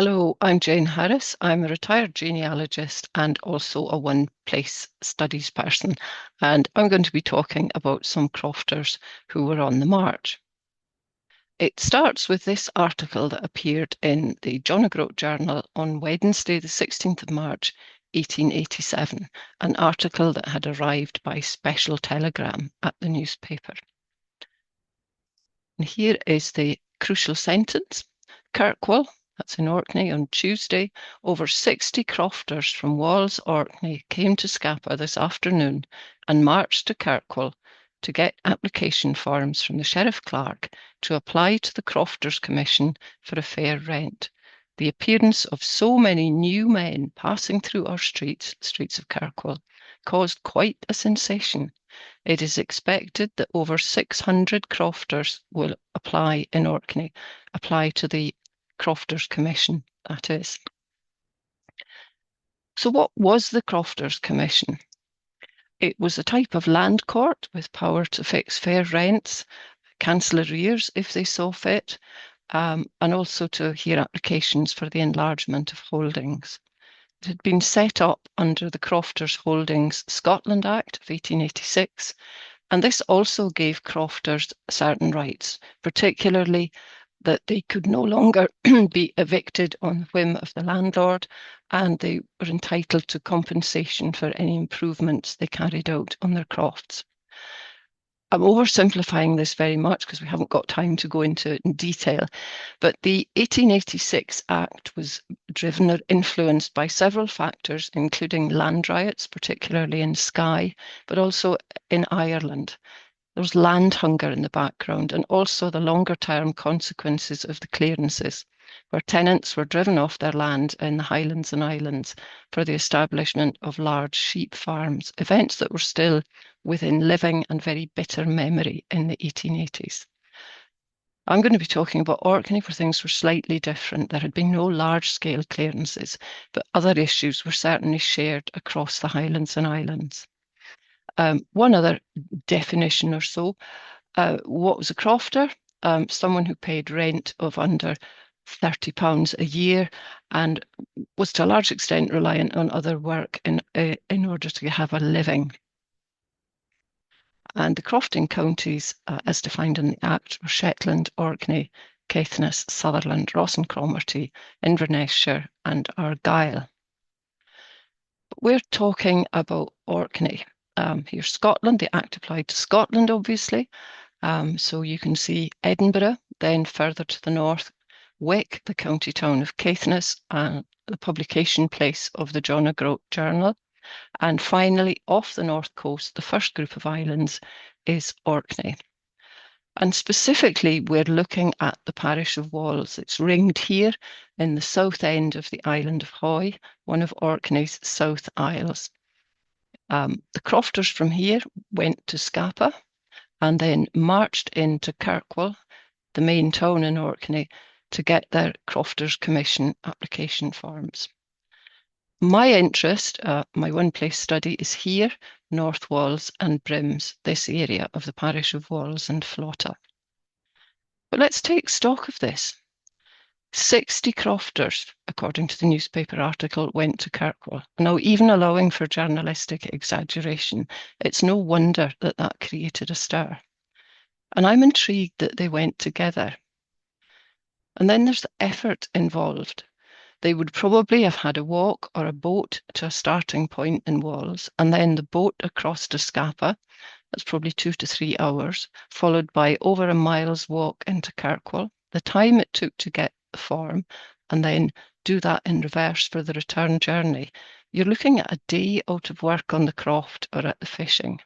Hello, I'm Jane Harris. I'm a retired genealogist and also a one-place studies person. And I'm going to be talking about some crofters who were on the march. It starts with this article that appeared in the John O'Groat Journal on Wednesday, the 16th of March, 1887, an article that had arrived by special telegram at the newspaper. And here is the crucial sentence. Kirkwall, that's in Orkney, on Tuesday, over 60 crofters from Walls, Orkney, came to Scapa this afternoon and marched to Kirkwall to get application forms from the Sheriff Clerk to apply to the Crofters Commission for a fair rent. The appearance of so many new men passing through our streets of Kirkwall, caused quite a sensation. It is expected that over 600 crofters will apply in Orkney, apply to the Crofters Commission, that is. So what was the Crofters Commission? It was a type of land court with power to fix fair rents, cancel arrears if they saw fit, and also to hear applications for the enlargement of holdings. It had been set up under the Crofters Holdings Scotland Act of 1886, and this also gave crofters certain rights, particularly that they could no longer be evicted on the whim of the landlord, and they were entitled to compensation for any improvements they carried out on their crofts. I'm oversimplifying this very much because we haven't got time to go into it in detail, but the 1886 Act was driven or influenced by several factors, including land riots, particularly in Skye, but also in Ireland. There was land hunger in the background, and also the longer-term consequences of the clearances, where tenants were driven off their land in the Highlands and Islands for the establishment of large sheep farms, events that were still within living and very bitter memory in the 1880s. I'm going to be talking about Orkney, where things were slightly different. There had been no large-scale clearances, but other issues were certainly shared across the Highlands and Islands. One other definition or so, what was a crofter? Someone who paid rent of under £30 a year and was to a large extent reliant on other work in order to have a living. And the crofting counties, as defined in the Act, were Shetland, Orkney, Caithness, Sutherland, Ross and Cromarty, Inverness-shire and Argyll. But we're talking about Orkney. Here's Scotland. The Act applied to Scotland, obviously. So you can see Edinburgh, then further to the north, Wick, the county town of Caithness, and the publication place of the John O'Groat Journal. And finally, off the north coast, the first group of islands is Orkney. And specifically, we're looking at the parish of Walls. It's ringed here in the south end of the island of Hoy, one of Orkney's South Isles. The crofters from here went to Scapa and then marched into Kirkwall, the main town in Orkney, to get their Crofters Commission application forms. My interest, my one-place study, is here, North Walls and Brims, this area of the parish of Walls and Flotta. But let's take stock of this. 60 crofters, according to the newspaper article, went to Kirkwall. Now, even allowing for journalistic exaggeration, it's no wonder that that created a stir. And I'm intrigued that they went together. And then there's the effort involved. They would probably have had a walk or a boat to a starting point in Walls, and then the boat across to Scapa. That's probably 2 to 3 hours, followed by over a mile's walk into Kirkwall. The time it took to get the form, and then do that in reverse for the return journey. You're looking at a day out of work on the croft or at the fishing.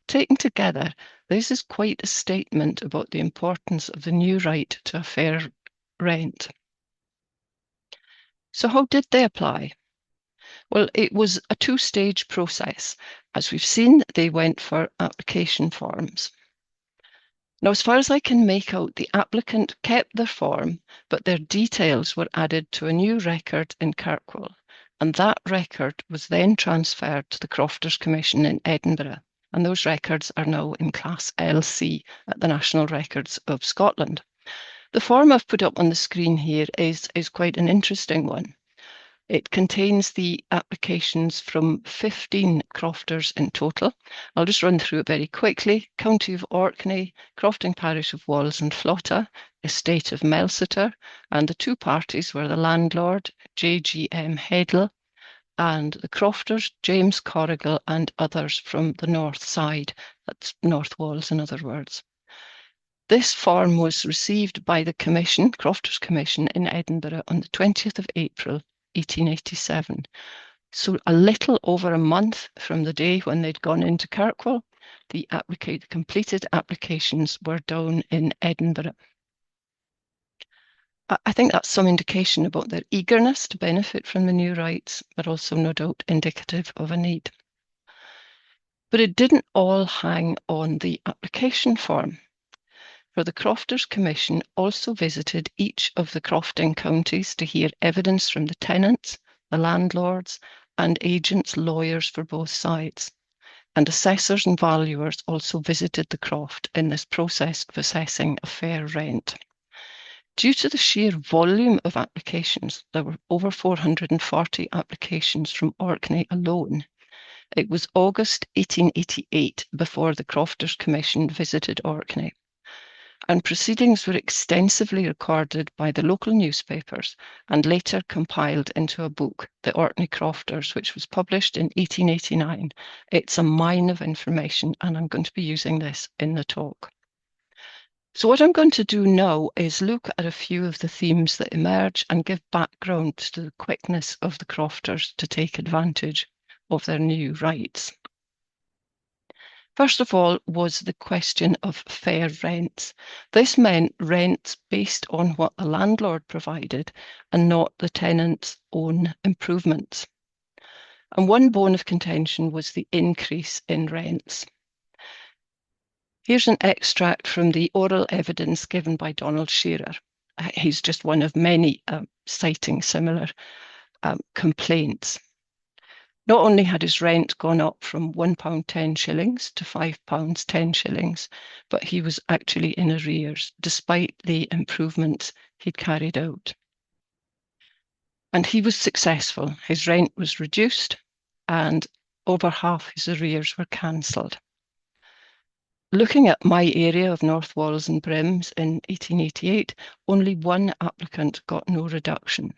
Taken together, this is quite a statement about the importance of the new right to a fair rent. So how did they apply? Well, it was a two-stage process. As we've seen, they went for application forms. Now, as far as I can make out, the applicant kept their form, but their details were added to a new record in Kirkwall, and that record was then transferred to the Crofters Commission in Edinburgh, and those records are now in Class LC at the National Records of Scotland. The form I've put up on the screen here is quite an interesting one. It contains the applications from 15 crofters in total. I'll just run through it very quickly. County of Orkney, Crofting Parish of Walls and Flotta, Estate of Melseter, and the two parties were the landlord, J.G.M. Headle, and the crofters, James Corrigal, and others from the north side. That's North Walls, in other words. This form was received by the Commission, Crofters Commission, in Edinburgh on the 20th of April, 1887. So a little over a month from the day when they'd gone into Kirkwall, the completed applications were down in Edinburgh. I think that's some indication about their eagerness to benefit from the new rights, but also no doubt indicative of a need. But it didn't all hang on the application form, for the Crofters Commission also visited each of the crofting counties to hear evidence from the tenants, the landlords, and agents, lawyers for both sides. And assessors and valuers also visited the croft in this process of assessing a fair rent. Due to the sheer volume of applications, there were over 440 applications from Orkney alone. It was August 1888 before the Crofters Commission visited Orkney, and proceedings were extensively recorded by the local newspapers and later compiled into a book, The Orkney Crofters, which was published in 1889. It's a mine of information, and I'm going to be using this in the talk. So what I'm going to do now is look at a few of the themes that emerge and give background to the quickness of the crofters to take advantage of their new rights. First of all was the question of fair rents. This meant rents based on what the landlord provided and not the tenant's own improvements. And one bone of contention was the increase in rents. Here's an extract from the oral evidence given by Donald Shearer. He's just one of many citing similar complaints. Not only had his rent gone up from £1.10 to £5.10, but he was actually in arrears, despite the improvements he'd carried out. And he was successful. His rent was reduced and over half his arrears were cancelled. Looking at my area of North Walls and Brims in 1888, only one applicant got no reduction.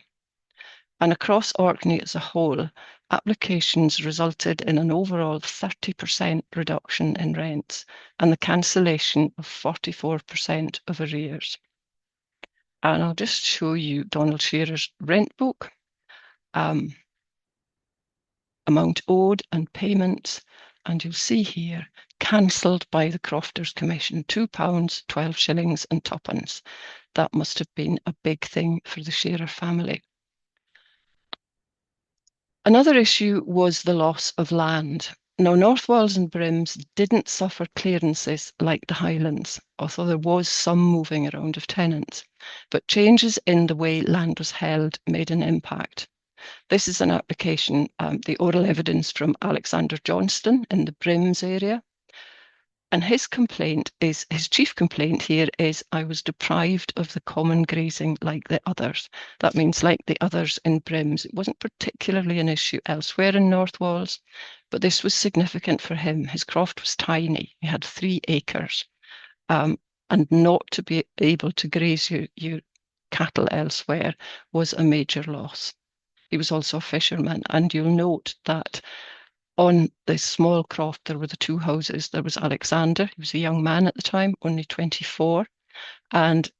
And across Orkney as a whole, applications resulted in an overall 30% reduction in rents and the cancellation of 44% of arrears. And I'll just show you Donald Shearer's rent book, amount owed and payments, and you'll see here, cancelled by the Crofters Commission, £2, 12 shillings and twopence. That must have been a big thing for the Shearer family. Another issue was the loss of land. Now, North Walls and Brims didn't suffer clearances like the Highlands, although there was some moving around of tenants. But changes in the way land was held made an impact. This is an application, the oral evidence from Alexander Johnston in the Brims area. And his chief complaint here is, I was deprived of the common grazing like the others. That means like the others in Brims. It wasn't particularly an issue elsewhere in North Walls, but this was significant for him. His croft was tiny. He had 3 acres. And not to be able to graze your cattle elsewhere was a major loss. He was also a fisherman, and you'll note that on this small croft, there were the 2 houses. There was Alexander, he was a young man at the time, only 24, and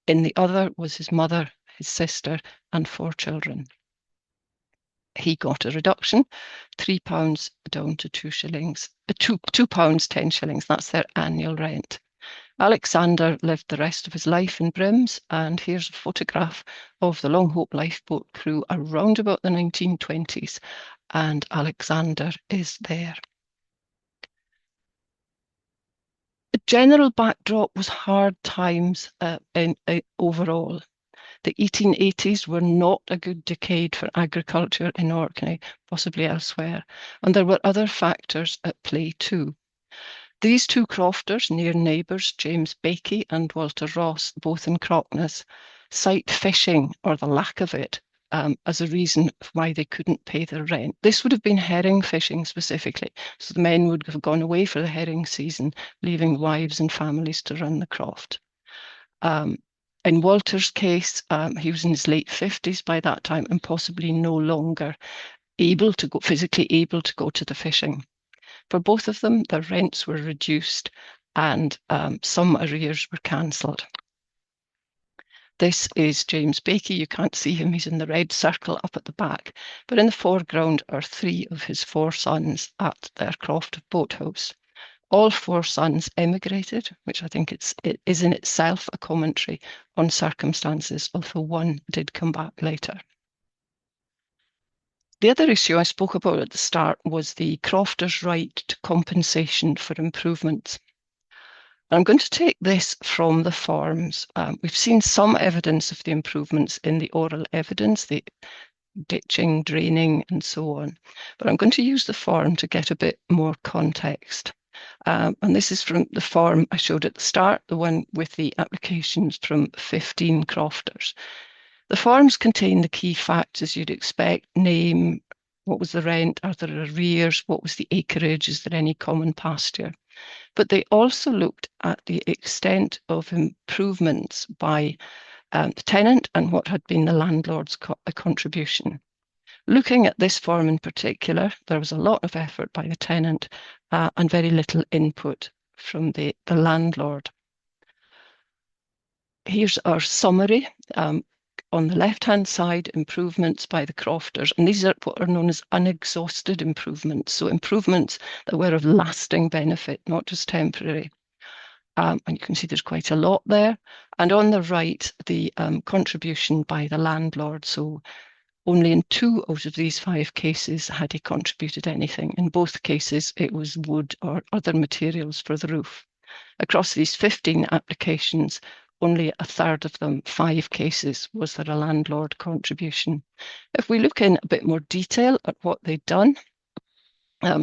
in the other was his mother, his sister, and 4 children. He got a reduction, £3 down to 2 shillings, £2, 10 shillings. That's their annual rent. Alexander lived the rest of his life in Brims, and here's a photograph of the Long Hope lifeboat crew around about the 1920s, and Alexander is there. The general backdrop was hard times overall. The 1880s were not a good decade for agriculture in Orkney, possibly elsewhere, and there were other factors at play too. These two crofters, near neighbours, James Bakey and Walter Ross, both in Crockness, cite fishing, or the lack of it, as a reason why they couldn't pay their rent. This would have been herring fishing specifically. So the men would have gone away for the herring season, leaving wives and families to run the croft. In Walter's case, he was in his late 50s by that time and possibly no longer physically able to go to the fishing. For both of them, their rents were reduced and some arrears were cancelled. This is James Bakey. You can't see him. He's in the red circle up at the back. But in the foreground are 3 of his 4 sons at their Croft boathouse. All 4 sons emigrated, which I think it is in itself a commentary on circumstances, although one did come back later. The other issue I spoke about at the start was the crofters' right to compensation for improvements. I'm going to take this from the forms. We've seen some evidence of the improvements in the oral evidence, the ditching, draining, and so on. But I'm going to use the form to get a bit more context. And this is from the form I showed at the start, the one with the applications from 15 crofters. The forms contain the key facts as you'd expect: name, what was the rent, are there arrears, what was the acreage, is there any common pasture? But they also looked at the extent of improvements by the tenant and what had been the landlord's contribution. Looking at this form in particular, there was a lot of effort by the tenant and very little input from the landlord. Here's our summary. On the left-hand side, improvements by the crofters, and these are what are known as unexhausted improvements, so improvements that were of lasting benefit, not just temporary. And you can see there's quite a lot there. And on the right, the contribution by the landlord. So only in 2 out of these 5 cases had he contributed anything. In both cases, it was wood or other materials for the roof. Across these 15 applications, only a third of them, 5 cases, was there a landlord contribution. If we look in a bit more detail at what they'd done,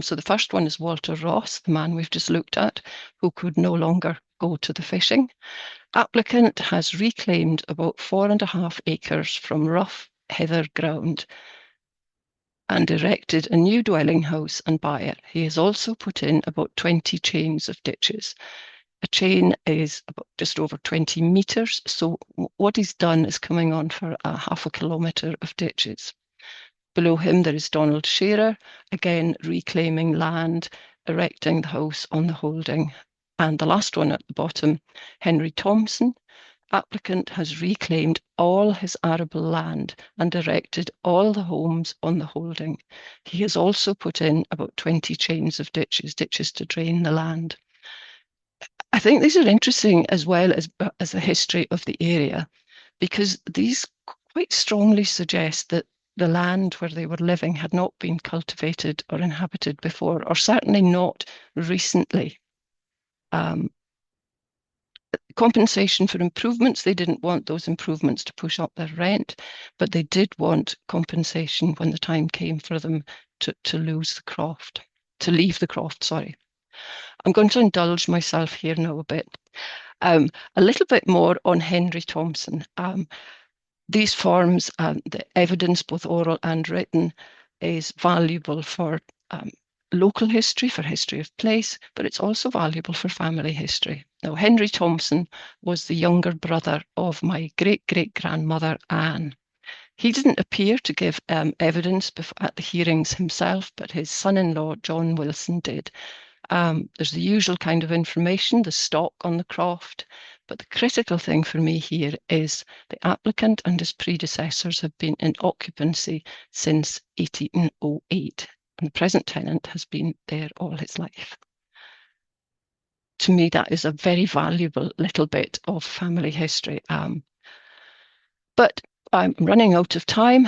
so the first one is Walter Ross, the man we've just looked at, who could no longer go to the fishing. Applicant has reclaimed about 4.5 acres from rough heather ground and erected a new dwelling house and byre. He has also put in about 20 chains of ditches. A chain is about just over 20 metres, so what he's done is coming on for a half a kilometre of ditches. Below him there is Donald Shearer, again reclaiming land, erecting the house on the holding. And the last one at the bottom, Henry Thompson. Applicant has reclaimed all his arable land and erected all the homes on the holding. He has also put in about 20 chains of ditches to drain the land. I think these are interesting as well as a history of the area, because these quite strongly suggest that the land where they were living had not been cultivated or inhabited before, or certainly not recently. Compensation for improvements, they didn't want those improvements to push up their rent, but they did want compensation when the time came for them to leave the croft, sorry. I'm going to indulge myself here now a bit. A little bit more on Henry Thompson. These forms, the evidence, both oral and written, is valuable for local history, for history of place, but it's also valuable for family history. Now, Henry Thompson was the younger brother of my great-great-grandmother, Anne. He didn't appear to give evidence at the hearings himself, but his son-in-law, John Wilson, did. There's the usual kind of information, the stock on the croft, but the critical thing for me here is the applicant and his predecessors have been in occupancy since 1808, and the present tenant has been there all his life. To me, that is a very valuable little bit of family history. But I'm running out of time.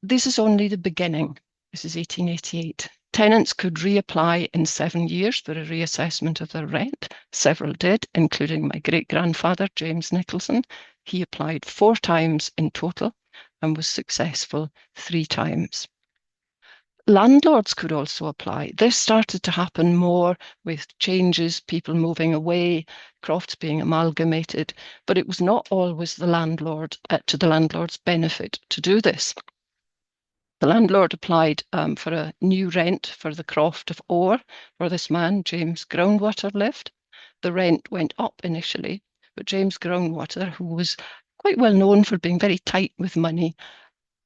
This is only the beginning. This is 1888. Tenants could reapply in 7 years for a reassessment of their rent. Several did, including my great-grandfather, James Nicholson. He applied 4 times in total and was successful 3 times. Landlords could also apply. This started to happen more with changes, people moving away, crofts being amalgamated, but it was not always the landlord to the landlord's benefit to do this. The landlord applied for a new rent for the croft of Orr, where this man, James Groundwater, lived. The rent went up initially, but James Groundwater, who was quite well known for being very tight with money,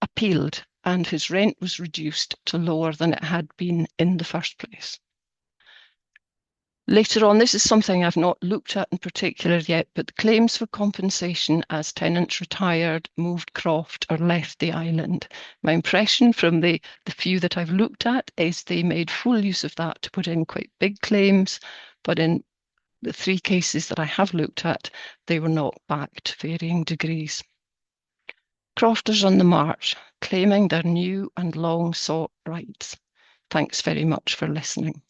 appealed, and his rent was reduced to lower than it had been in the first place. Later on, this is something I've not looked at in particular yet, but the claims for compensation as tenants retired, moved croft, or left the island. My impression from the few that I've looked at is they made full use of that to put in quite big claims, but in the 3 cases that I have looked at, they were not back to varying degrees. Crofters on the march, claiming their new and long sought rights. Thanks very much for listening.